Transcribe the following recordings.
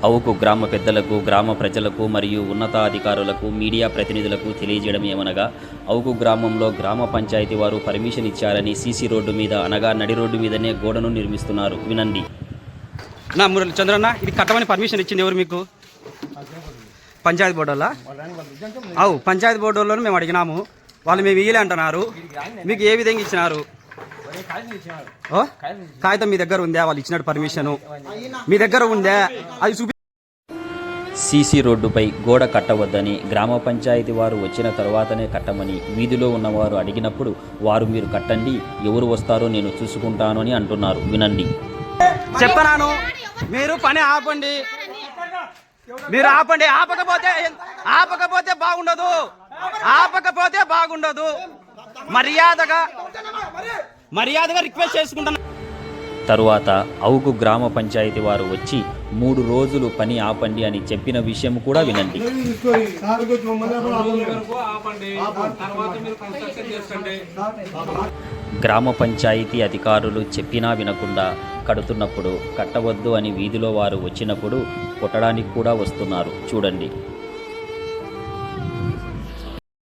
అవుకు గ్రామ పెద్దలకు, గ్రామ ప్రజలకు మరియు ఉన్నతాధికారులకు, మీడియా ప్రతినిధులకు తెలియజేయడం ఏమనగా, అవుకు గ్రామంలో గ్రామ పంచాయతీ వారు పర్మిషన్ ఇచ్చారని సీసీ రోడ్డు మీద అనగా నడి రోడ్డు మీదనే గోడను నిర్మిస్తున్నారు. వినండి. నా మురళి చంద్రన్న, ఇది కట్టమని పర్మిషన్ ఇచ్చింది ఎవరు మీకు? పంచాయతీ బోర్డు వల్ల? అవు పంచాయతీ బోర్డు వాళ్ళని మేము అడిగినాము, వాళ్ళు మేము ఇయ్యలే అంటున్నారు. మీకు ఏ విధంగా ఇచ్చినారు? కాగితం మీ దగ్గర ఉందా? వాళ్ళు ఇచ్చినట్టు పర్మిషను మీ దగ్గర ఉందా? అది చూపి. సీసీ రోడ్డుపై గోడ కట్టవద్దని గ్రామ పంచాయతీ వారు వచ్చిన తర్వాతనే కట్టమని వీధిలో ఉన్నవారు అడిగినప్పుడు వారు మీరు కట్టండి, ఎవరు వస్తారో నేను చూసుకుంటాను అని అంటున్నారు. వినండి. చెప్తున్నాను, మీరు పని ఆపండి, మీరు ఆపండి. ఆపకపోతే బాగుండదు. మర్యాదగా రిక్వెస్ట్ చేసుకుంటున్నా. తరువాత అవుకు గ్రామ పంచాయతీ వారు వచ్చి 3 రోజులు పని ఆపండి అని చెప్పిన విషయం కూడా వినండి. గ్రామ పంచాయతీ అధికారులు చెప్పినా వినకుండా కడుతున్నప్పుడు, కట్టవద్దు అని వీధిలో వారు వచ్చినప్పుడు కొట్టడానికి కూడా వస్తున్నారు. చూడండి.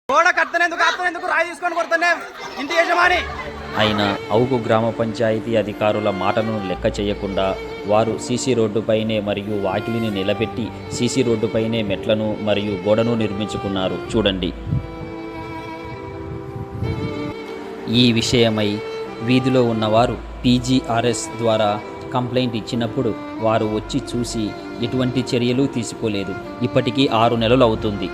గోడ కట్టనేందుకు రాయి తీసుకొని కొడుతున్నా ఇంటి యజమాని. అయినా అవుకు గ్రామ పంచాయతీ అధికారుల మాటను లెక్క చేయకుండా వారు సీసీ రోడ్డుపైనే మరియు వాకిలిని నిలబెట్టి సీసీ రోడ్డుపైనే మెట్లను మరియు గోడను నిర్మించుకున్నారు. చూడండి. ఈ విషయమై వీధిలో ఉన్నవారు PGRS ద్వారా కంప్లైంట్ ఇచ్చినప్పుడు వారు వచ్చి చూసి ఎటువంటి చర్యలు తీసుకోలేదు. ఇప్పటికీ 6 నెలలు అవుతుంది.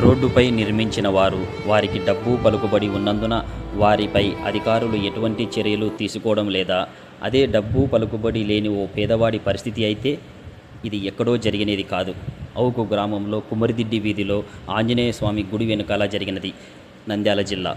రోడ్డుపై నిర్మించిన వారు వారికి డబ్బు పలుకుబడి ఉన్నందున వారిపై అధికారులు ఎటువంటి చర్యలు తీసుకోవడం లేదా? అదే డబ్బు పలుకుబడి లేని ఓ పేదవాడి పరిస్థితి అయితే ఇది ఎక్కడో జరిగినది కాదు. అవుకు గ్రామంలో కుమరిదిడ్డి వీధిలో ఆంజనేయ స్వామి గుడి వెనుకాల జరిగినది. నంద్యాల జిల్లా.